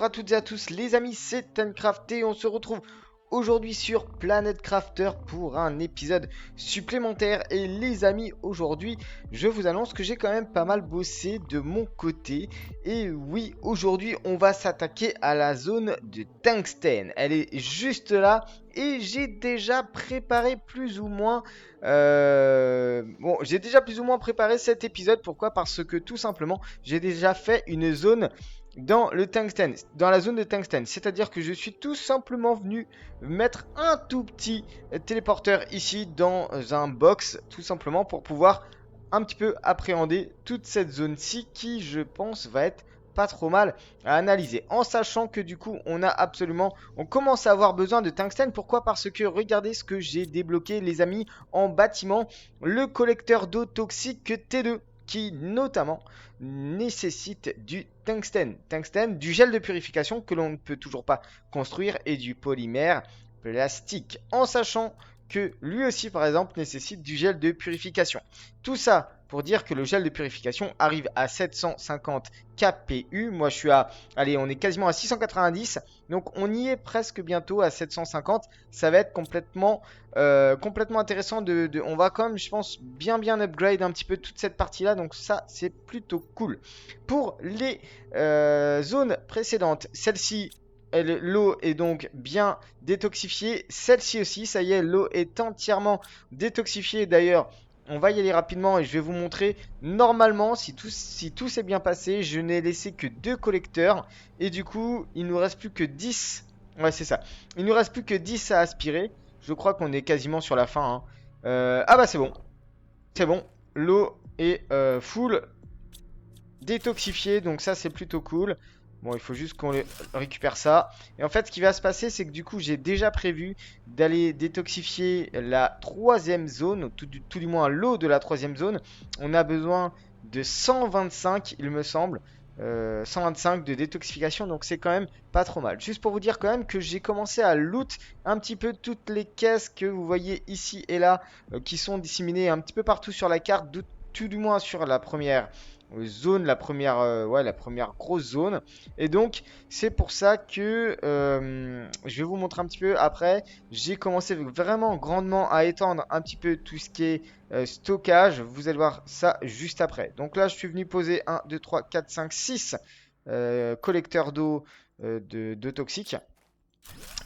Bonjour à toutes et à tous les amis, c'est Timecraft et on se retrouve aujourd'hui sur Planet Crafter pour un épisode supplémentaire. Et les amis, aujourd'hui je vous annonce que j'ai quand même pas mal bossé de mon côté. Et oui, aujourd'hui on va s'attaquer à la zone de tungstène. Elle est juste là et j'ai déjà préparé plus ou moins... j'ai déjà plus ou moins préparé cet épisode. Pourquoi? Parce que tout simplement j'ai déjà fait une zone dans le tungstène, dans la zone de tungstène. C'est-à-dire que je suis tout simplement venu mettre un tout petit téléporteur ici dans un box, tout simplement pour pouvoir un petit peu appréhender toute cette zone-ci qui, je pense, va être pas trop mal à analyser. En sachant que du coup, on commence à avoir besoin de tungstène. Pourquoi? Parce que regardez ce que j'ai débloqué, les amis, en bâtiment. Le collecteur d'eau toxique T2 qui notamment nécessite du tungstène. Tungstène, du gel de purification que l'on ne peut toujours pas construire et du polymère plastique. En sachant que lui aussi par exemple nécessite du gel de purification. Tout ça pour dire que le gel de purification arrive à 750 KPU. Moi je suis à, allez, on est quasiment à 690, donc on y est presque bientôt à 750. Ça va être complètement intéressant on va quand même, je pense, bien upgrade un petit peu toute cette partie là, donc ça c'est plutôt cool. Pour les zones précédentes, celle-ci, l'eau est donc bien détoxifiée. Celle-ci aussi, ça y est, l'eau est entièrement détoxifiée. D'ailleurs, on va y aller rapidement et je vais vous montrer. Normalement, si tout s'est bien passé, je n'ai laissé que 2 collecteurs. Et du coup, il nous reste plus que 10. Ouais, c'est ça. Il nous reste plus que 10 à aspirer. Je crois qu'on est quasiment sur la fin, hein. Ah bah c'est bon. C'est bon. L'eau est full détoxifiée. Donc ça, c'est plutôt cool. Bon, il faut juste qu'on récupère ça. Et en fait, ce qui va se passer, c'est que du coup, j'ai déjà prévu d'aller détoxifier la 3e zone, tout du moins l'eau de la 3e zone. On a besoin de 125, il me semble. 125 de détoxification, donc c'est quand même pas trop mal. Juste pour vous dire quand même que j'ai commencé à loot un petit peu toutes les caisses que vous voyez ici et là, qui sont disséminées un petit peu partout sur la carte, tout du moins sur la première zone, la première grosse zone. Et donc c'est pour ça que je vais vous montrer un petit peu après. J'ai commencé vraiment grandement à étendre un petit peu tout ce qui est stockage. Vous allez voir ça juste après. Donc là je suis venu poser 1 2 3 4 5 6 collecteurs d'eau de toxiques.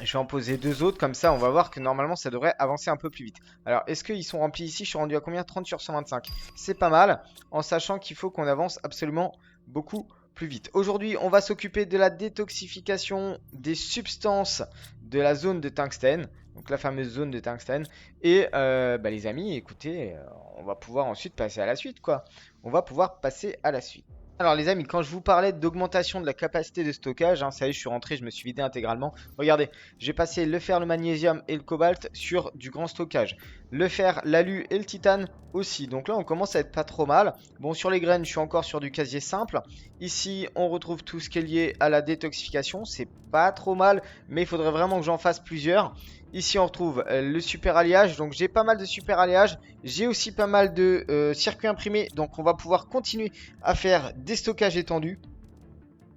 Je vais en poser 2 autres, comme ça on va voir que normalement ça devrait avancer un peu plus vite. Alors est-ce qu'ils sont remplis ici? Je suis rendu à combien? 30 sur 125. C'est pas mal, en sachant qu'il faut qu'on avance absolument beaucoup plus vite. Aujourd'hui on va s'occuper de la détoxification des substances de la zone de tungstène. Donc la fameuse zone de tungstène. Et les amis, écoutez, on va pouvoir ensuite passer à la suite, quoi. On va pouvoir passer à la suite. Alors les amis, quand je vous parlais d'augmentation de la capacité de stockage, hein, ça y est, je suis rentré, je me suis vidé intégralement. Regardez, j'ai passé le fer, le magnésium et le cobalt sur du grand stockage. Le fer, l'alu et le titane aussi. Donc là, on commence à être pas trop mal. Bon, sur les graines, je suis encore sur du casier simple. Ici, on retrouve tout ce qui est lié à la détoxification. C'est pas trop mal, mais il faudrait vraiment que j'en fasse plusieurs. Ici, on retrouve le super alliage. Donc, j'ai pas mal de super alliage. J'ai aussi pas mal de circuits imprimés. Donc, on va pouvoir continuer à faire des stockages étendus.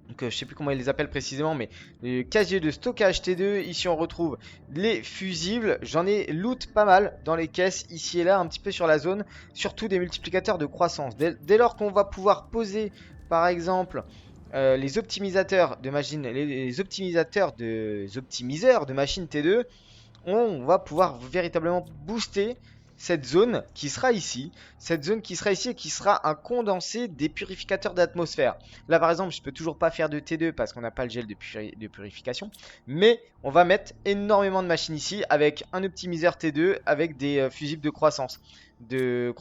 Donc, je sais plus comment ils les appellent précisément, mais le casier de stockage T2. Ici, on retrouve les fusibles. J'en ai loot pas mal dans les caisses, ici et là, un petit peu sur la zone. Surtout des multiplicateurs de croissance. Dès lors qu'on va pouvoir poser, par exemple, les optimisateurs de machines, les optimiseurs de machines T2, on va pouvoir véritablement booster cette zone qui sera ici. Cette zone qui sera ici et qui sera un condensé des purificateurs d'atmosphère. Là par exemple, je peux toujours pas faire de T2 parce qu'on n'a pas le gel de purification. Mais on va mettre énormément de machines ici avec un optimiseur T2 avec des fusibles de croissance. De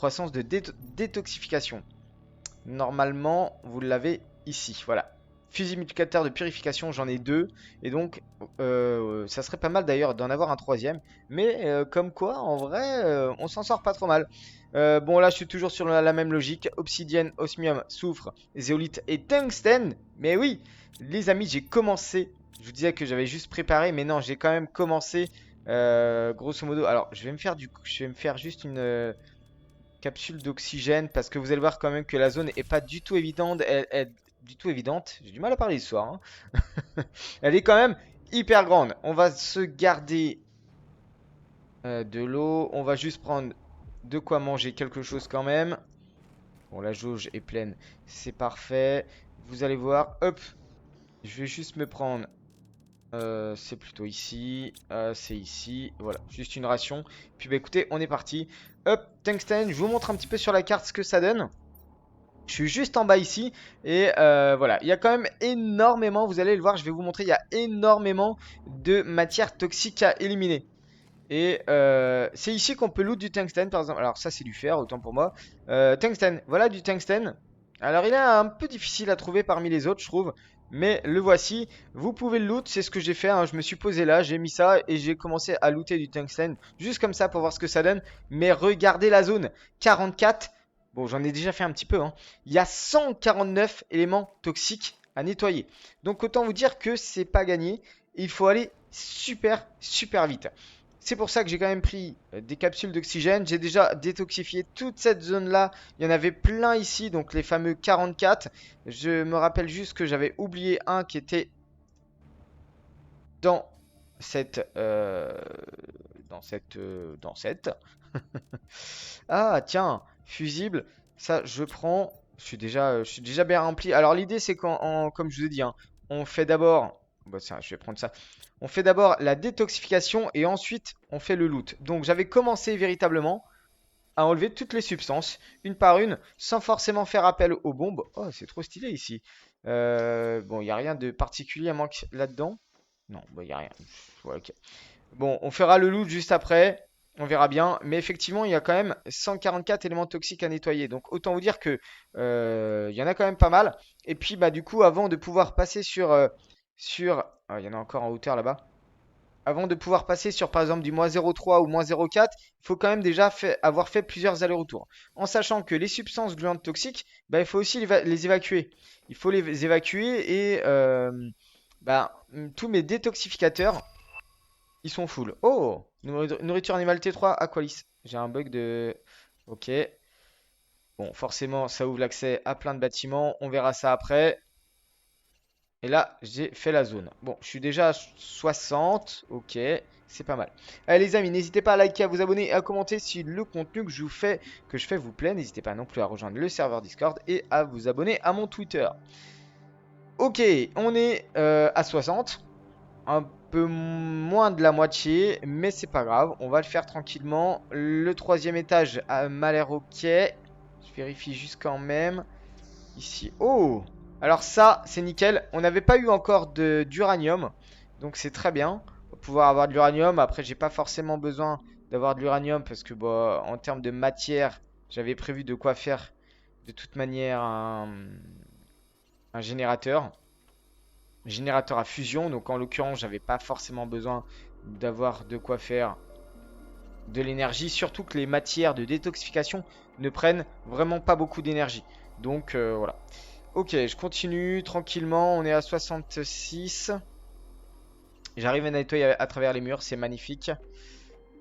détoxification. Normalement, vous l'avez ici. Voilà. Fusil multiplicateur de purification, j'en ai 2. Et donc, ça serait pas mal d'ailleurs d'en avoir un 3e. Mais comme quoi, en vrai, on s'en sort pas trop mal. Bon, là, je suis toujours sur la même logique. Obsidienne, osmium, soufre, zéolite et tungstène. Mais oui, les amis, j'ai commencé. Je vous disais que j'avais juste préparé. Mais non, j'ai quand même commencé. Grosso modo. Alors, je vais me faire juste une capsule d'oxygène. Parce que vous allez voir quand même que la zone est pas du tout évidente. Elle du tout évidente. J'ai du mal à parler ce soir. Hein. Elle est quand même hyper grande. On va se garder de l'eau. On va juste prendre de quoi manger quelque chose quand même. Bon, la jauge est pleine. C'est parfait. Vous allez voir. Hop. Je vais juste me prendre... c'est plutôt ici. C'est ici. Voilà. Juste une ration. Puis bah écoutez, on est parti. Hop. Tungsten. Je vous montre un petit peu sur la carte ce que ça donne. Je suis juste en bas ici et voilà, il y a quand même énormément, vous allez le voir, je vais vous montrer, il y a énormément de matière toxique à éliminer. Et c'est ici qu'on peut loot du tungstène par exemple. Alors ça c'est du fer, autant pour moi. Tungstène, voilà du tungstène. Alors il est un peu difficile à trouver parmi les autres je trouve. Mais le voici, vous pouvez le loot, c'est ce que j'ai fait, hein. Je me suis posé là, j'ai mis ça et j'ai commencé à looter du tungstène. Juste comme ça pour voir ce que ça donne. Mais regardez la zone, 44. Bon, j'en ai déjà fait un petit peu. Hein. Il y a 149 éléments toxiques à nettoyer. Donc autant vous dire que c'est pas gagné. Il faut aller super vite. C'est pour ça que j'ai quand même pris des capsules d'oxygène. J'ai déjà détoxifié toute cette zone-là. Il y en avait plein ici, donc les fameux 44. Je me rappelle juste que j'avais oublié un qui était dans cette... dans cette... Ah, tiens, fusible. Ça, je prends. Je suis déjà bien rempli. Alors, l'idée, c'est comme je vous ai dit, hein, on fait d'abord. Bah, tiens, je vais prendre ça. On fait d'abord la détoxification et ensuite, on fait le loot. Donc, j'avais commencé véritablement à enlever toutes les substances, une par une, sans forcément faire appel aux bombes. Oh, c'est trop stylé ici. Bon, il n'y a rien de particulier à manquer là-dedans. Non, bah, il n'y a rien. Ouais, ok. Bon, on fera le loot juste après. On verra bien. Mais effectivement, il y a quand même 144 éléments toxiques à nettoyer. Donc autant vous dire que il y en a quand même pas mal. Et puis bah du coup, avant de pouvoir passer sur... Ah, il y en a encore en hauteur là-bas. Avant de pouvoir passer sur par exemple du -0,3 ou -0,4, il faut quand même déjà avoir fait plusieurs allers-retours. En sachant que les substances gluantes toxiques, bah, il faut aussi les évacuer. Il faut les évacuer et bah, tous mes détoxificateurs, ils sont full. Oh! Nourriture animale T3, Aqualis. J'ai un bug de... Ok. Bon, forcément, ça ouvre l'accès à plein de bâtiments. On verra ça après. Et là, j'ai fait la zone. Bon, je suis déjà à 60. Ok, c'est pas mal. Allez les amis, n'hésitez pas à liker, à vous abonner et à commenter si le contenu que je fais vous plaît. N'hésitez pas non plus à rejoindre le serveur Discord et à vous abonner à mon Twitter. Ok, on est à 60. Un peu moins de la moitié, mais c'est pas grave, on va le faire tranquillement. Le troisième étage m'a l'air ok. Je vérifie juste quand même. Ici, oh! Alors ça, c'est nickel. On n'avait pas eu encore d'uranium, donc c'est très bien. On va pouvoir avoir de l'uranium. Après, j'ai pas forcément besoin d'avoir de l'uranium parce que bah, en termes de matière, j'avais prévu de quoi faire de toute manière un générateur à fusion. Donc en l'occurrence, j'avais pas forcément besoin d'avoir de quoi faire de l'énergie. Surtout que les matières de détoxification ne prennent vraiment pas beaucoup d'énergie. Donc voilà. Ok, je continue tranquillement. On est à 66. J'arrive à nettoyer à travers les murs. C'est magnifique.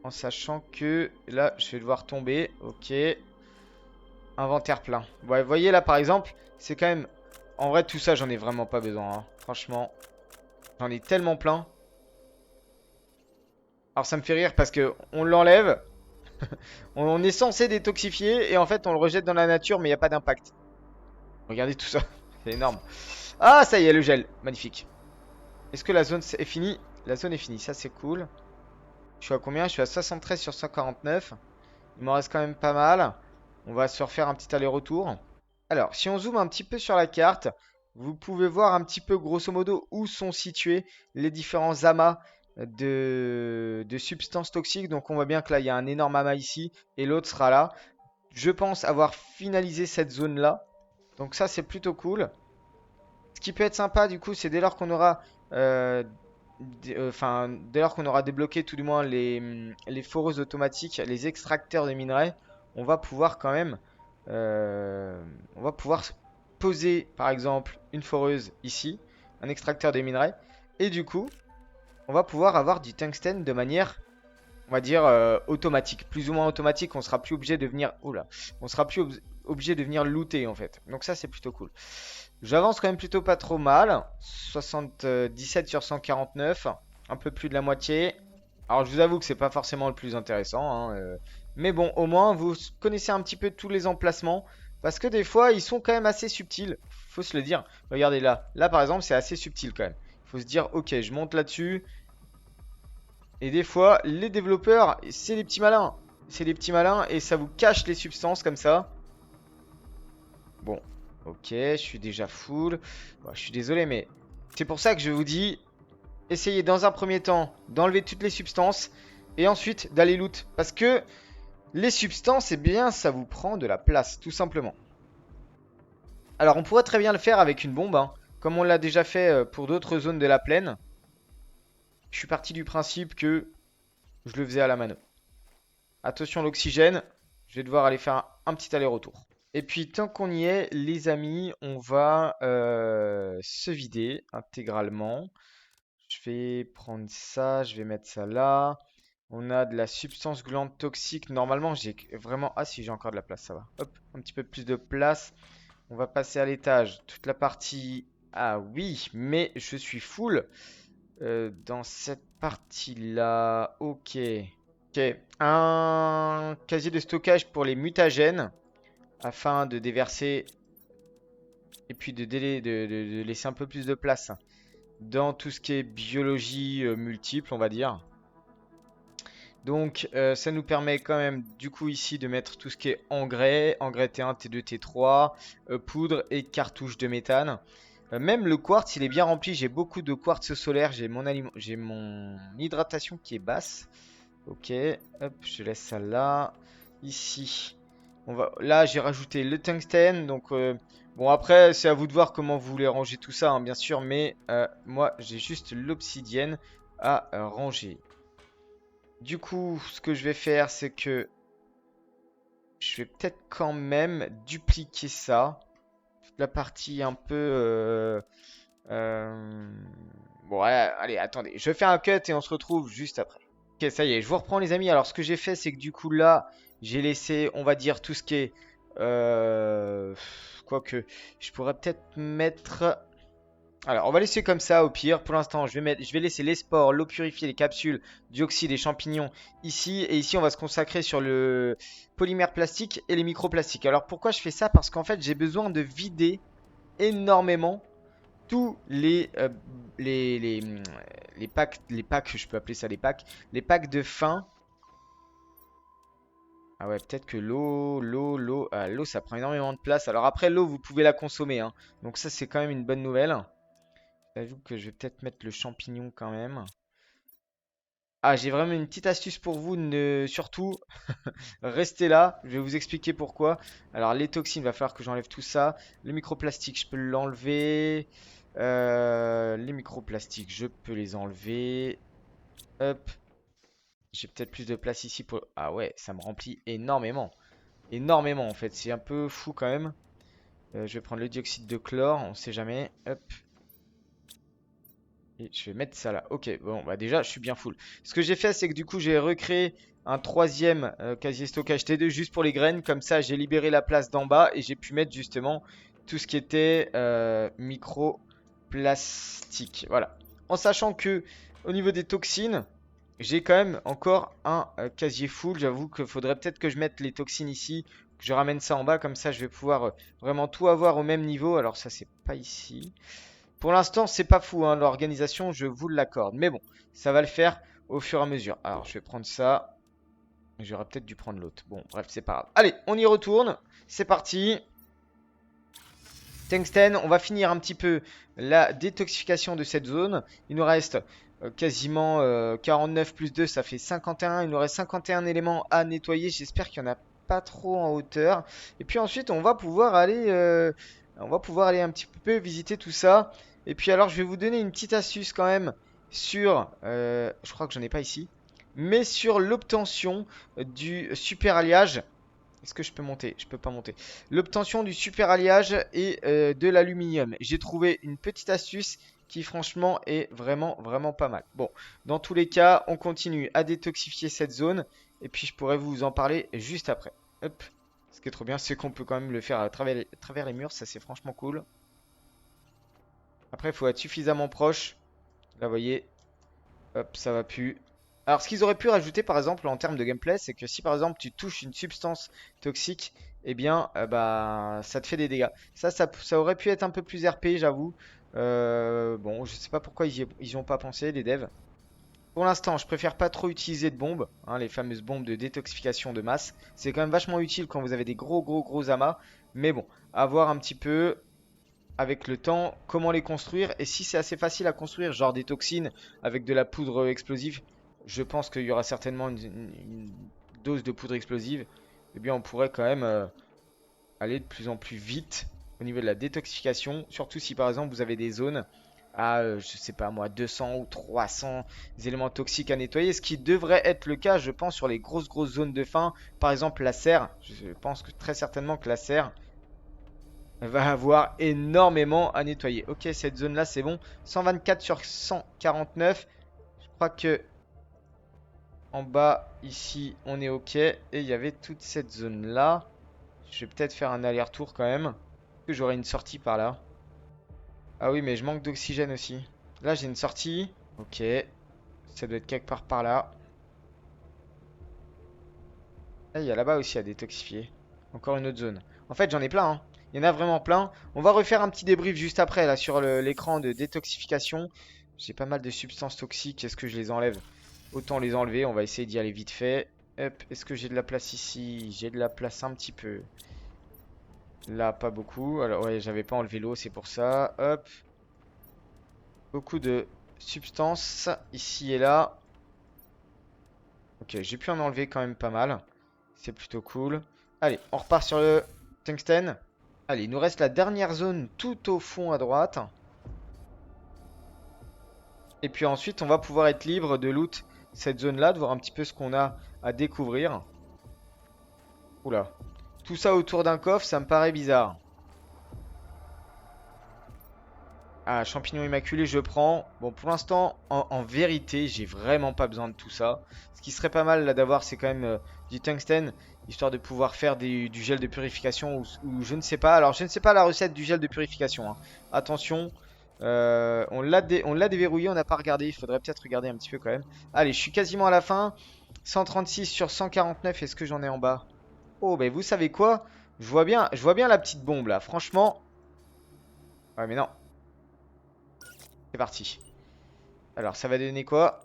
En sachant que là, je vais devoir tomber. Ok. Inventaire plein. Ouais, vous voyez là par exemple, c'est quand même... En vrai, tout ça, j'en ai vraiment pas besoin. Hein. Franchement. J'en ai tellement plein. Alors ça me fait rire parce que on l'enlève. On est censé détoxifier et en fait on le rejette dans la nature mais il n'y a pas d'impact. Regardez tout ça. C'est énorme. Ah ça y est le gel. Magnifique. Est-ce que la zone est finie? La zone est finie. Ça c'est cool. Je suis à combien? Je suis à 73 sur 149. Il m'en reste quand même pas mal. On va se refaire un petit aller-retour. Alors si on zoome un petit peu sur la carte, vous pouvez voir un petit peu grosso modo où sont situés les différents amas de substances toxiques. Donc on voit bien que là il y a un énorme amas ici et l'autre sera là. Je pense avoir finalisé cette zone là. Donc ça c'est plutôt cool. Ce qui peut être sympa du coup c'est dès lors qu'on aura dès lors qu'on aura débloqué tout du moins les foreuses automatiques, les extracteurs de minerais, on va pouvoir quand même on va pouvoir poser par exemple une foreuse ici, un extracteur de minerais, et du coup on va pouvoir avoir du tungstène de manière, on va dire, automatique. Plus ou moins automatique, on sera plus obligé de venir... Oula, on sera plus obligé de venir looter en fait. Donc ça c'est plutôt cool. J'avance quand même plutôt pas trop mal. 77 sur 149. Un peu plus de la moitié. Alors je vous avoue que c'est pas forcément le plus intéressant, hein, mais bon, au moins vous connaissez un petit peu tous les emplacements. Parce que des fois ils sont quand même assez subtils. Faut se le dire. Regardez là. Là par exemple c'est assez subtil quand même. Faut se dire ok je monte là-dessus. Et des fois les développeurs c'est des petits malins. C'est des petits malins et ça vous cache les substances comme ça. Bon, ok, je suis déjà full. Bon, je suis désolé mais c'est pour ça que je vous dis... Essayez dans un premier temps d'enlever toutes les substances et ensuite d'aller loot. Parce que les substances, eh bien, ça vous prend de la place, tout simplement. Alors, on pourrait très bien le faire avec une bombe, hein, comme on l'a déjà fait pour d'autres zones de la plaine. Je suis parti du principe que je le faisais à la mano. Attention l'oxygène, je vais devoir aller faire un petit aller-retour. Et puis, tant qu'on y est, les amis, on va se vider intégralement. Je vais prendre ça, je vais mettre ça là. On a de la substance gluante toxique. Normalement, j'ai vraiment... Ah si, j'ai encore de la place, ça va. Hop, un petit peu plus de place. On va passer à l'étage. Toute la partie... Ah oui, mais je suis full dans cette partie-là. Ok. Ok. Un casier de stockage pour les mutagènes. Afin de déverser... Et puis de laisser un peu plus de place dans tout ce qui est biologie multiple, on va dire. Donc ça nous permet quand même du coup ici de mettre tout ce qui est engrais, engrais T1, T2, T3, poudre et cartouches de méthane. Même le quartz il est bien rempli, j'ai beaucoup de quartz solaire, j'ai mon hydratation qui est basse. Ok, hop, je laisse ça là. Ici, là j'ai rajouté le tungstène, donc bon après c'est à vous de voir comment vous voulez ranger tout ça, hein, bien sûr, mais moi j'ai juste l'obsidienne à ranger. Du coup, ce que je vais faire, c'est que je vais peut-être quand même dupliquer ça. La partie un peu... Bon, allez, attendez. Je fais un cut et on se retrouve juste après. Ok, ça y est, je vous reprends les amis. Alors, ce que j'ai fait, c'est que du coup, là, j'ai laissé, on va dire, tout ce qui est... Quoique, je pourrais peut-être mettre... Alors, on va laisser comme ça au pire. Pour l'instant, je vais laisser les spores, l'eau purifiée, les capsules, dioxyde et champignons ici. Et ici, on va se consacrer sur le polymère plastique et les microplastiques. Alors, pourquoi je fais ça? Parce qu'en fait, j'ai besoin de vider énormément tous les packs, je peux appeler ça les packs de fin. Ah ouais, peut-être que l'eau, ça prend énormément de place. Alors après, l'eau, vous pouvez la consommer, hein. Donc ça, c'est quand même une bonne nouvelle. J'avoue que je vais peut-être mettre le champignon quand même. Ah, j'ai vraiment une petite astuce pour vous. Surtout, restez là. Je vais vous expliquer pourquoi. Alors, les toxines, il va falloir que j'enlève tout ça. Le microplastique, je peux l'enlever. Les microplastiques, je peux les enlever. Hop. J'ai peut-être plus de place ici pour... Ah ouais, ça me remplit énormément. Énormément, en fait. C'est un peu fou quand même. Je vais prendre le dioxyde de chlore. On sait jamais. Hop. Et je vais mettre ça là. Ok, bon, bah déjà, je suis bien full. Ce que j'ai fait, c'est que du coup, j'ai recréé un troisième casier stockage T2 juste pour les graines. Comme ça, j'ai libéré la place d'en bas et j'ai pu mettre justement tout ce qui était microplastique. Voilà. En sachant que au niveau des toxines, j'ai quand même encore un casier full. J'avoue qu'il faudrait peut-être que je mette les toxines ici, que je ramène ça en bas. Comme ça, je vais pouvoir vraiment tout avoir au même niveau. Alors ça, c'est pas ici. Pour l'instant, c'est pas fou, hein, l'organisation, je vous l'accorde. Mais bon, ça va le faire au fur et à mesure. Alors, je vais prendre ça. J'aurais peut-être dû prendre l'autre. Bon, bref, c'est pas grave. Allez, on y retourne. C'est parti. Tungstène, on va finir un petit peu la détoxification de cette zone. Il nous reste quasiment 49 plus 2, ça fait 51. Il nous reste 51 éléments à nettoyer. J'espère qu'il n'y en a pas trop en hauteur. Et puis ensuite, on va pouvoir aller un petit peu visiter tout ça. Et puis alors, je vais vous donner une petite astuce quand même sur... je crois que j'en ai pas ici. Mais sur l'obtention du super alliage. Est-ce que je peux monter? Je peux pas monter. L'obtention du super alliage et de l'aluminium. J'ai trouvé une petite astuce qui franchement est vraiment pas mal. Bon, dans tous les cas, on continue à détoxifier cette zone. Et puis je pourrais vous en parler juste après. Hop, Ce qui est trop bien, c'est qu'on peut quand même le faire à travers les murs. Ça, c'est franchement cool. Après, il faut être suffisamment proche. Là, vous voyez. Hop, ça va plus. Alors, ce qu'ils auraient pu rajouter, par exemple, en termes de gameplay, c'est que si, par exemple, tu touches une substance toxique, eh bien, bah, ça te fait des dégâts. Ça aurait pu être un peu plus RP, j'avoue. Bon, je sais pas pourquoi ils y ont pas pensé, les devs. Pour l'instant, je préfère pas trop utiliser de bombes, hein, les fameuses bombes de détoxification de masse. C'est quand même vachement utile quand vous avez des gros amas. Mais bon, à voir un petit peu avec le temps comment les construire. Et si c'est assez facile à construire, genre des toxines avec de la poudre explosive, je pense qu'il y aura certainement une dose de poudre explosive. Eh bien, on pourrait quand même aller de plus en plus vite au niveau de la détoxification. Surtout si par exemple vous avez des zones à, je sais pas moi, 200 ou 300 éléments toxiques à nettoyer. Ce qui devrait être le cas, je pense, sur les grosses zones de faim. Par exemple, la serre. Je pense que très certainement que la serre va avoir énormément à nettoyer. Ok, cette zone là c'est bon. 124 sur 149. Je crois que en bas ici on est ok. Et il y avait toute cette zone là. Je vais peut-être faire un aller-retour quand même. Que j'aurai une sortie par là. Ah oui, mais je manque d'oxygène aussi. Là j'ai une sortie. Ok. Ça doit être quelque part par là. Ah, il y a là-bas aussi à détoxifier. Encore une autre zone. En fait j'en ai plein, hein. Il y en a vraiment plein. On va refaire un petit débrief juste après là sur l'écran de détoxification. J'ai pas mal de substances toxiques. Est-ce que je les enlève? Autant les enlever. On va essayer d'y aller vite fait. Hop, est-ce que j'ai de la place ici? J'ai de la place un petit peu. Là, pas beaucoup. Alors ouais, j'avais pas enlevé l'eau, c'est pour ça. Hop. Beaucoup de substances ici et là. Ok, j'ai pu en enlever quand même pas mal. C'est plutôt cool. Allez, on repart sur le tungstène. Allez, il nous reste la dernière zone tout au fond à droite. Et puis ensuite, on va pouvoir être libre de loot cette zone-là, de voir un petit peu ce qu'on a à découvrir. Oula. Tout ça autour d'un coffre, ça me paraît bizarre. Ah, champignon immaculé, je prends. Bon, pour l'instant, en vérité, j'ai vraiment pas besoin de tout ça. Ce qui serait pas mal là d'avoir, c'est quand même du tungstène, histoire de pouvoir faire du gel de purification ou je ne sais pas. Alors, je ne sais pas la recette du gel de purification, hein. Attention, on l'a déverrouillé, on n'a pas regardé. Il faudrait peut-être regarder un petit peu quand même. Allez, je suis quasiment à la fin. 136 sur 149, est-ce que j'en ai en bas? Oh, ben vous savez quoi? Je vois bien la petite bombe là. Franchement. Ouais, mais non. C'est parti. Alors, ça va donner quoi?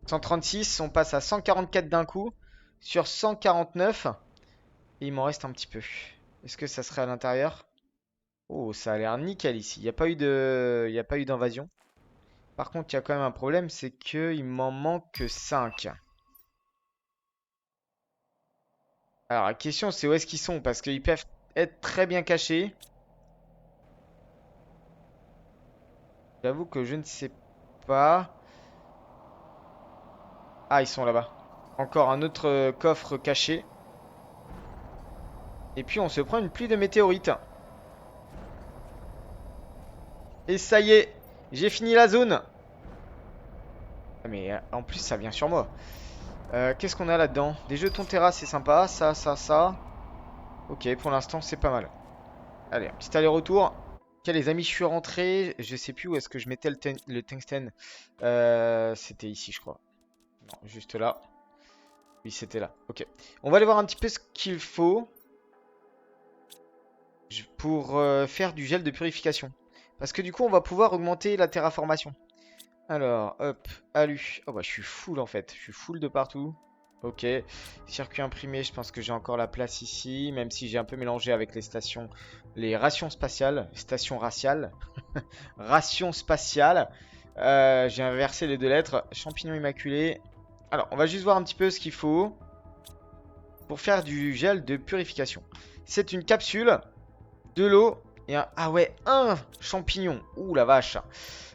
136, on passe à 144 d'un coup. Sur 149. Et il m'en reste un petit peu. Est-ce que ça serait à l'intérieur? Oh, ça a l'air nickel ici. Il n'y a pas eu d'invasion. Par contre, il y a quand même un problème, c'est qu'il m'en manque que 5. Alors, la question, c'est où est-ce qu'ils sont? Parce qu'ils peuvent être très bien cachés. J'avoue que je ne sais pas. Ah, ils sont là-bas. Encore un autre coffre caché. Et puis, on se prend une pluie de météorites. Et ça y est, j'ai fini la zone. Ah, mais en plus, ça vient sur moi. Qu'est-ce qu'on a là-dedans? Des jetons terrasse, c'est sympa. Ça. Ok, pour l'instant, c'est pas mal. Allez, un petit aller-retour. Ok, les amis, je suis rentré. Je sais plus où est-ce que je mettais le tungstène. C'était ici, je crois. Non, juste là. Oui, c'était là. Ok. On va aller voir un petit peu ce qu'il faut pour faire du gel de purification. Parce que du coup, on va pouvoir augmenter la terraformation. Alors, hop, alu. Oh bah, je suis full en fait. Je suis full de partout. Ok. Circuit imprimé, je pense que j'ai encore la place ici. Même si j'ai un peu mélangé avec les stations. Les rations spatiales. Stations raciales. Rations spatiales. J'ai inversé les deux lettres. Champignon immaculé. Alors, on va juste voir un petit peu ce qu'il faut pour faire du gel de purification. C'est une capsule, de l'eau et un... Ah ouais, un champignon. Ouh la vache.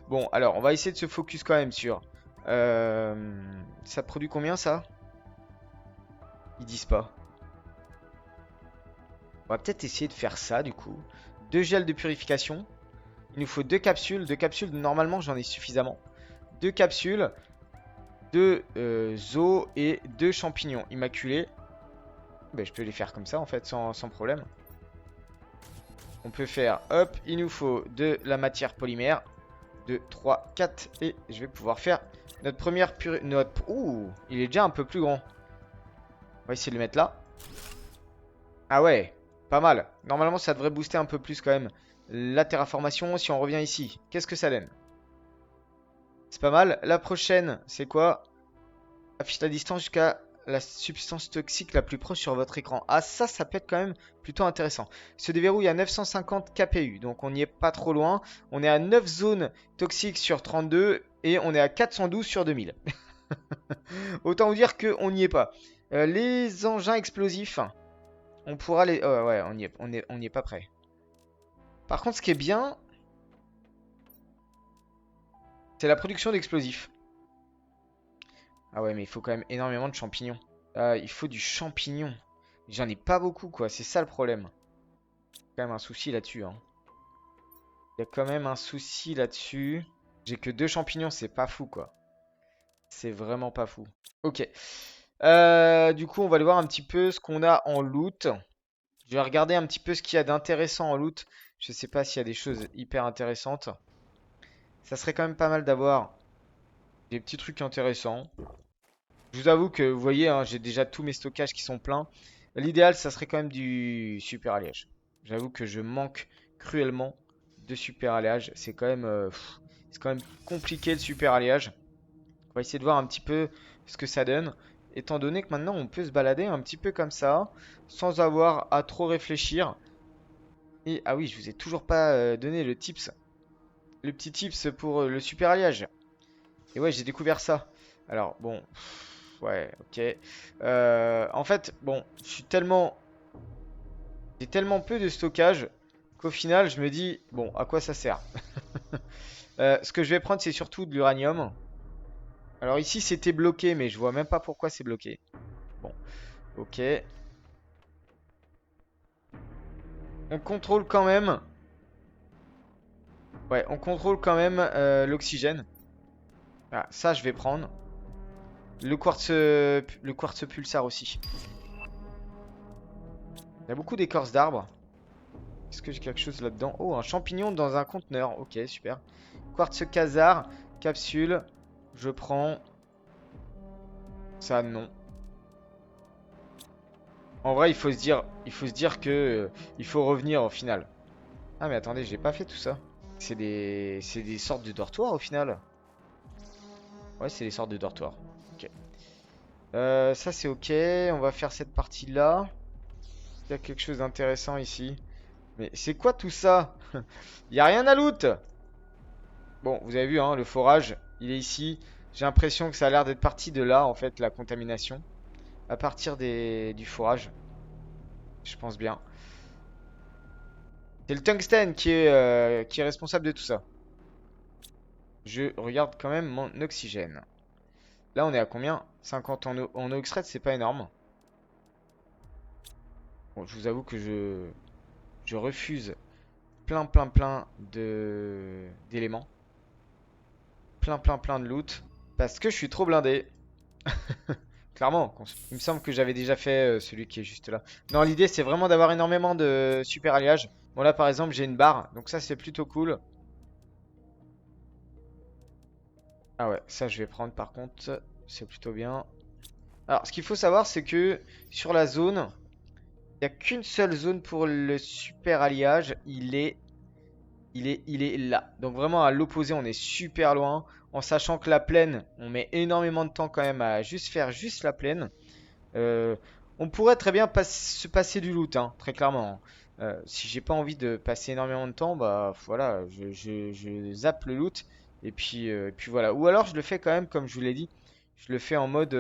Bon, alors, on va essayer de se focus quand même sur... Ça produit combien, ça? Ils disent pas. On va peut-être essayer de faire ça, du coup. 2 gels de purification. Il nous faut 2 capsules. 2 capsules, normalement, j'en ai suffisamment. 2 capsules. 2 os et 2 champignons immaculés. Ben, je peux les faire comme ça en fait, sans problème. On peut faire, hop, il nous faut de la matière polymère. 2, 3, 4. Et je vais pouvoir faire notre première purée. Ouh, il est déjà un peu plus grand. On va essayer de le mettre là. Ah ouais, pas mal. Normalement, ça devrait booster un peu plus quand même la terraformation. Si on revient ici, qu'est-ce que ça donne? C'est pas mal. La prochaine, c'est quoi? Affiche la distance jusqu'à la substance toxique la plus proche sur votre écran. Ah ça peut être quand même plutôt intéressant. Se déverrouille à 950 kpu, donc on n'y est pas trop loin. On est à 9 zones toxiques sur 32 et on est à 412 sur 2000. Autant vous dire qu'on n'y est pas. Les engins explosifs, on pourra les... Oh, ouais, on y est pas prêt. Par contre, ce qui est bien, c'est la production d'explosifs. Ah ouais, mais il faut quand même énormément de champignons. Il faut du champignon. J'en ai pas beaucoup, quoi. C'est ça le problème. Quand même un souci là-dessus, hein. Il y a quand même un souci là-dessus. J'ai que 2 champignons, c'est pas fou, quoi. C'est vraiment pas fou. Ok. Du coup, on va aller voir un petit peu ce qu'on a en loot. Je vais regarder un petit peu ce qu'il y a d'intéressant en loot. Je sais pas s'il y a des choses hyper intéressantes. Ça serait quand même pas mal d'avoir des petits trucs intéressants. Je vous avoue que, vous voyez, hein, j'ai déjà tous mes stockages qui sont pleins. L'idéal, ça serait quand même du super alliage. J'avoue que je manque cruellement de super alliage. C'est quand même compliqué le super alliage. On va essayer de voir un petit peu ce que ça donne. Étant donné que maintenant, on peut se balader un petit peu comme ça, sans avoir à trop réfléchir. Et, ah oui, je vous ai toujours pas donné le tips. Le petit tips pour le super alliage. Et ouais, j'ai découvert ça. Alors, bon... Ouais, ok. En fait, bon, j'ai tellement peu de stockage qu'au final, je me dis, bon, à quoi ça sert? Ce que je vais prendre, c'est surtout de l'uranium. Alors ici, c'était bloqué, mais je vois même pas pourquoi c'est bloqué. Bon, ok. On contrôle quand même. Ouais, on contrôle quand même l'oxygène. Ah, ça, je vais prendre. Le quartz pulsar aussi. Il y a beaucoup d'écorces d'arbres. Est-ce que j'ai quelque chose là-dedans? Oh, un champignon dans un conteneur. Ok, super. Quartz khazar, capsule. Je prends. Ça, non. En vrai, il faut se dire que il faut revenir au final. Ah, mais attendez, j'ai pas fait tout ça. C'est des sortes de dortoirs au final. Ouais, c'est des sortes de dortoirs. Ok. Ça, c'est ok. On va faire cette partie-là. Il y a quelque chose d'intéressant ici. Mais c'est quoi tout ça? Il y a rien à loot. Bon, vous avez vu, hein, le forage, il est ici. J'ai l'impression que ça a l'air d'être parti de là, en fait, la contamination. À partir du forage. Je pense bien. C'est le tungstène qui est responsable de tout ça. Je regarde quand même mon oxygène. Là, on est à combien? 50 en eau extraite, c'est pas énorme. Bon, je vous avoue que je refuse plein d'éléments. Plein de loot. Parce que je suis trop blindé. Clairement, il me semble que j'avais déjà fait celui qui est juste là. Non, l'idée c'est vraiment d'avoir énormément de super alliages. Bon là par exemple j'ai une barre, donc ça c'est plutôt cool. Ah ouais, ça je vais prendre par contre, c'est plutôt bien. Alors ce qu'il faut savoir c'est que sur la zone, il n'y a qu'une seule zone pour le super alliage, il est là. Donc vraiment à l'opposé, on est super loin. En sachant que la plaine, on met énormément de temps quand même à faire juste la plaine. Euh, on pourrait très bien se passer du loot, hein, très clairement. Si j'ai pas envie de passer énormément de temps, bah voilà, je zappe le loot et puis voilà. Ou alors je le fais quand même, comme je vous l'ai dit, je le fais en mode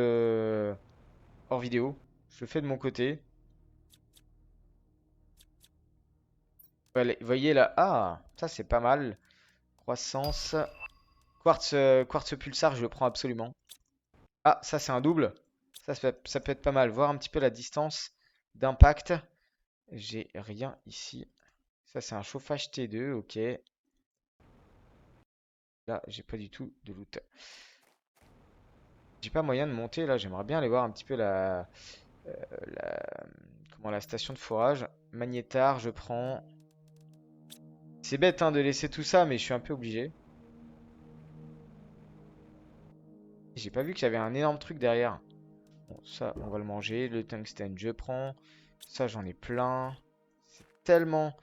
hors vidéo. Je le fais de mon côté. Voilà, vous voyez là, ah, ça c'est pas mal. Croissance, quartz pulsar, je le prends absolument. Ah, ça c'est un double. Ça peut être pas mal. Voir un petit peu la distance d'impact. J'ai rien ici. Ça, c'est un chauffage T2, ok. Là, j'ai pas du tout de loot. J'ai pas moyen de monter là. J'aimerais bien aller voir un petit peu la, la station de forage. Magnétar, je prends. C'est bête hein, de laisser tout ça, mais je suis un peu obligé. J'ai pas vu qu'il y avait un énorme truc derrière. Bon, ça, on va le manger. Le tungstène, je prends. Ça, j'en ai plein. C'est tellement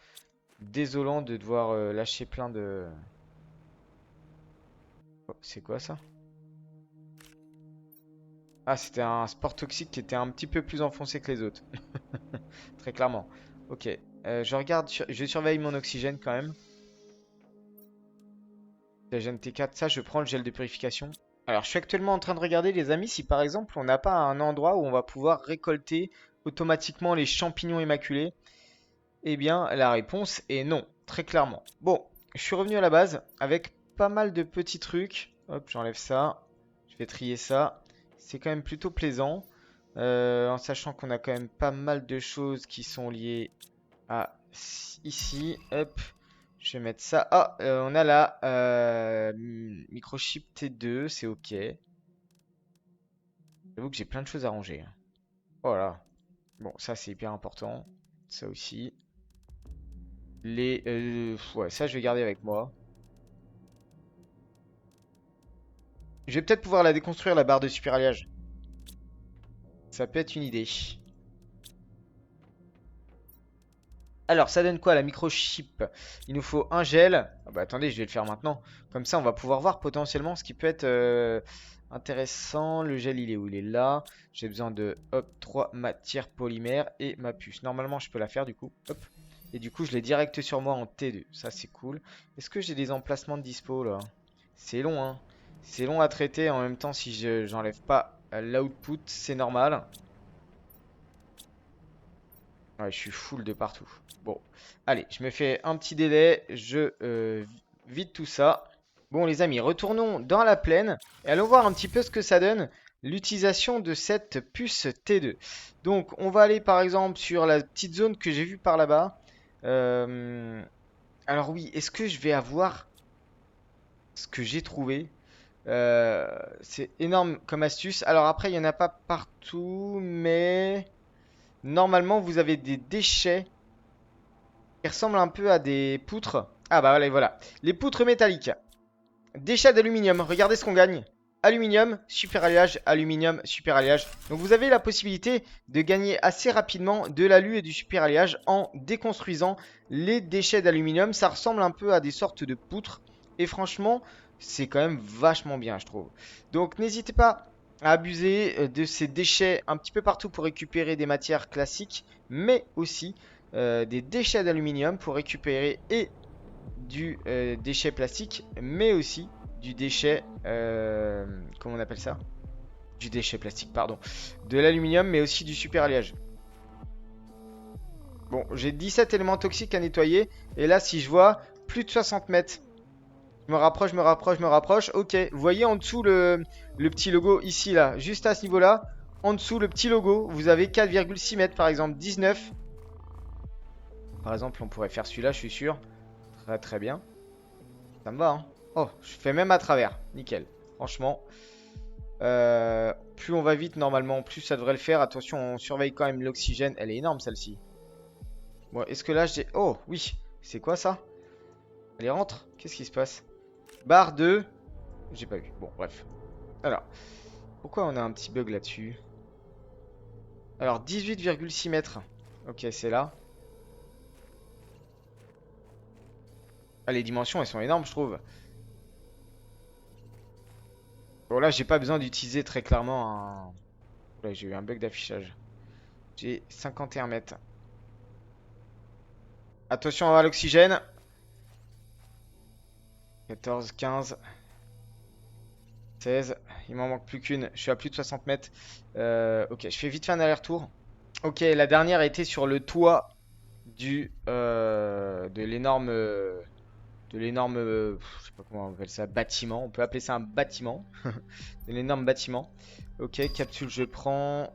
désolant de devoir lâcher plein de... Oh, c'est quoi ça? Ah, c'était un sport toxique qui était un petit peu plus enfoncé que les autres. Très clairement. Ok. Je regarde, je surveille mon oxygène quand même. Oxygène T4, ça, je prends le gel de purification. Alors, je suis actuellement en train de regarder, les amis, si par exemple, on n'a pas un endroit où on va pouvoir récolter automatiquement les champignons immaculés. Eh bien, la réponse est non, très clairement. Bon, je suis revenu à la base avec pas mal de petits trucs. Hop, j'enlève ça. Je vais trier ça. C'est quand même plutôt plaisant. En sachant qu'on a quand même pas mal de choses qui sont liées à ici. Hop, je vais mettre ça. Ah, on a la microchip T2, c'est ok. J'avoue que j'ai plein de choses à ranger, hein. Voilà. Bon, ça c'est hyper important. Ça aussi. Ouais, ça je vais garder avec moi. Je vais peut-être pouvoir la déconstruire, la barre de super alliage. Ça peut être une idée. Alors, ça donne quoi la microchip? Il nous faut un gel. Ah bah attendez, je vais le faire maintenant. Comme ça, on va pouvoir voir potentiellement ce qui peut être intéressant. Le gel, il est où? Il est là. J'ai besoin de, hop, 3 matières polymères et ma puce. Normalement, je peux la faire du coup. Hop. Et du coup, je l'ai direct sur moi en T2. Ça, c'est cool. Est-ce que j'ai des emplacements de dispo là? C'est long, hein. C'est long à traiter. En même temps, si j'enlève pas l'output, c'est normal. Ouais, je suis full de partout. Bon, allez, je me fais un petit délai. Je vide tout ça. Bon, les amis, retournons dans la plaine et allons voir un petit peu ce que ça donne l'utilisation de cette puce T2. Donc, on va aller par exemple sur la petite zone que j'ai vue par là-bas. Euh, Alors oui, est-ce que je vais avoir ce que j'ai trouvé? C'est énorme comme astuce. Alors après, il n'y en a pas partout, mais normalement, vous avez des déchets qui ressemblent un peu à des poutres. Ah bah voilà, voilà. Les poutres métalliques. Déchets d'aluminium. Regardez ce qu'on gagne. Aluminium, super alliage, aluminium, super alliage. Donc vous avez la possibilité de gagner assez rapidement de l'alu et du super alliage en déconstruisant les déchets d'aluminium. Ça ressemble un peu à des sortes de poutres. Et franchement, c'est quand même vachement bien, je trouve. Donc n'hésitez pas à abuser de ces déchets un petit peu partout pour récupérer des matières classiques, mais aussi des déchets d'aluminium pour récupérer et du déchet plastique, mais aussi du déchet, comment on appelle ça? Du déchet plastique, pardon. De l'aluminium, mais aussi du super alliage. Bon, j'ai 17 éléments toxiques à nettoyer. Et là, si je vois plus de 60 mètres, je me rapproche, je me rapproche, je me rapproche. Ok, vous voyez en dessous le petit logo ici, là, juste à ce niveau-là. En dessous, le petit logo, vous avez 4,6 mètres, par exemple, 19. Par exemple, on pourrait faire celui-là, je suis sûr. Très très bien. Ça me va, hein. Oh, je fais même à travers. Nickel. Franchement. Plus on va vite, normalement, plus ça devrait le faire. Attention, on surveille quand même l'oxygène. Elle est énorme, celle-ci. Bon, est-ce que là, j'ai... Oh, oui. C'est quoi, ça? Allez, rentre. Qu'est-ce qui se passe? Barre de... J'ai pas vu. Bon, bref. Alors, pourquoi on a un petit bug là-dessus? Alors, 18,6 mètres. Ok, c'est là. Ah, les dimensions, elles sont énormes, je trouve. Bon, là, j'ai pas besoin d'utiliser très clairement un... Là, j'ai eu un bug d'affichage. J'ai 51 mètres. Attention à l'oxygène. 14, 15, 16. Il m'en manque plus qu'une. Je suis à plus de 60 mètres. Ok, je fais vite fait un aller-retour. Ok, la dernière était sur le toit de l'énorme... je sais pas comment on appelle ça, bâtiment. On peut appeler ça un bâtiment. De l'énorme bâtiment. Ok, capsule, je prends.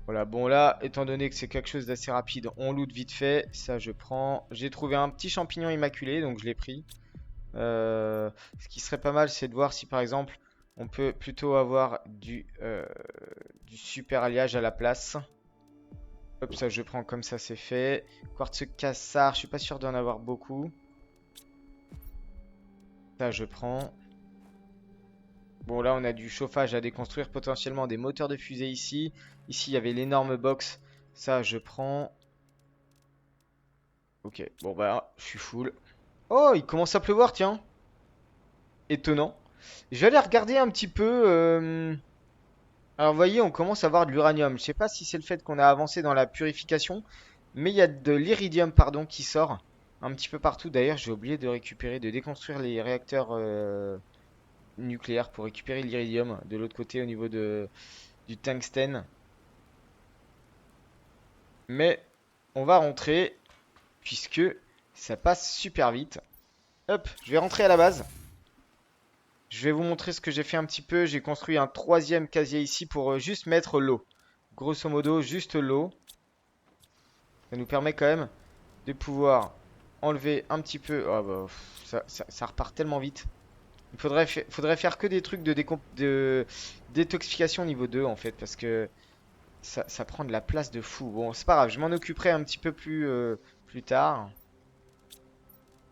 Voilà, bon là, étant donné que c'est quelque chose d'assez rapide, on loot vite fait. Ça, je prends. J'ai trouvé un petit champignon immaculé, donc je l'ai pris. Ce qui serait pas mal, c'est de voir si par exemple, on peut plutôt avoir du super alliage à la place. Hop, ça je prends comme ça, c'est fait. Quartz cassard, je suis pas sûr d'en avoir beaucoup. Ça je prends. Bon, là on a du chauffage à déconstruire, potentiellement des moteurs de fusée ici. Ici il y avait l'énorme box. Ça je prends. Ok, bon bah je suis full. Oh, il commence à pleuvoir, tiens. Étonnant. Je vais aller regarder un petit peu. Alors, vous voyez, on commence à avoir de l'uranium. Je sais pas si c'est le fait qu'on a avancé dans la purification, mais il y a de l'iridium, pardon, qui sort un petit peu partout. D'ailleurs, j'ai oublié de récupérer, de déconstruire les réacteurs nucléaires pour récupérer l'iridium de l'autre côté au niveau du tungstène. Mais on va rentrer puisque ça passe super vite. Hop, je vais rentrer à la base. Je vais vous montrer ce que j'ai fait un petit peu. J'ai construit un troisième casier ici pour juste mettre l'eau. Grosso modo, juste l'eau. Ça nous permet quand même de pouvoir enlever un petit peu. Oh bah, ça repart tellement vite. Il faudrait faire que des trucs de détoxification niveau 2 en fait. Parce que ça prend de la place de fou. Bon, c'est pas grave. Je m'en occuperai un petit peu plus tard.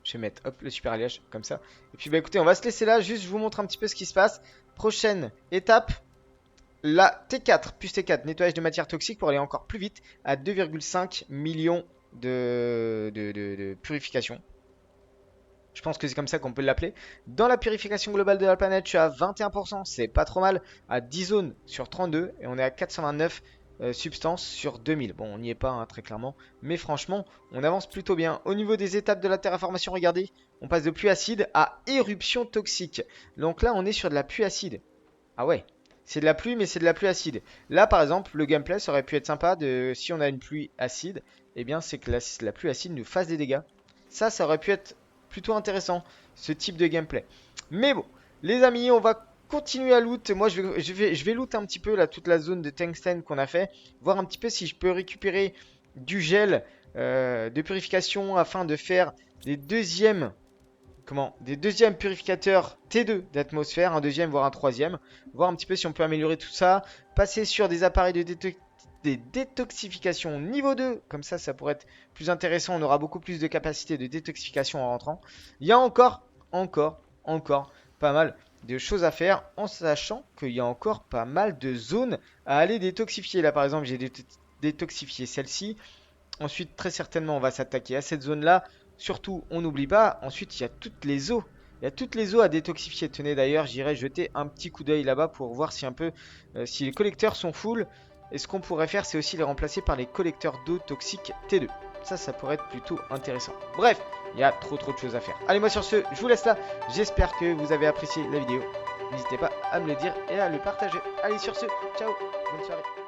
Je vais mettre hop, le super alliage comme ça. Et puis bah écoutez, on va se laisser là. Juste je vous montre un petit peu ce qui se passe. Prochaine étape, la T4 plus T4, nettoyage de matière toxique pour aller encore plus vite à 2,5 millions de purification. Je pense que c'est comme ça qu'on peut l'appeler. Dans la purification globale de la planète, je suis à 21%, c'est pas trop mal. À 10 zones sur 32 et on est à 429 substances sur 2000. Bon, on n'y est pas hein, très clairement, mais franchement, on avance plutôt bien. Au niveau des étapes de la terraformation, regardez, on passe de pluie acide à éruption toxique. Donc là, on est sur de la pluie acide. Ah ouais, c'est de la pluie, mais c'est de la pluie acide. Là, par exemple, le gameplay, ça aurait pu être sympa de si on a une pluie acide, eh bien, c'est que la pluie acide nous fasse des dégâts. Ça aurait pu être plutôt intéressant, ce type de gameplay. Mais bon, les amis, on va continuer à loot. Moi, je vais loot un petit peu là, toute la zone de tungstène qu'on a fait. Voir un petit peu si je peux récupérer du gel de purification afin de faire des deuxièmes purificateurs T2 d'atmosphère, un deuxième voire un troisième. Voir un petit peu si on peut améliorer tout ça. Passer sur des appareils de détoxification niveau 2, comme ça pourrait être plus intéressant, on aura beaucoup plus de capacité de détoxification en rentrant. Il y a encore pas mal de choses à faire, en sachant qu'il y a encore pas mal de zones à aller détoxifier. Là par exemple j'ai détoxifié celle-ci, ensuite très certainement on va s'attaquer à cette zone là, surtout on n'oublie pas, ensuite il y a toutes les eaux. Il y a toutes les eaux à détoxifier. Tenez d'ailleurs, j'irai jeter un petit coup d'œil là-bas pour voir si un peu si les collecteurs sont full. Et ce qu'on pourrait faire, c'est aussi les remplacer par les collecteurs d'eau toxiques T2. Ça pourrait être plutôt intéressant. Bref, il y a trop de choses à faire. Allez, moi sur ce, je vous laisse là. J'espère que vous avez apprécié la vidéo. N'hésitez pas à me le dire et à le partager. Allez, sur ce, ciao, bonne soirée.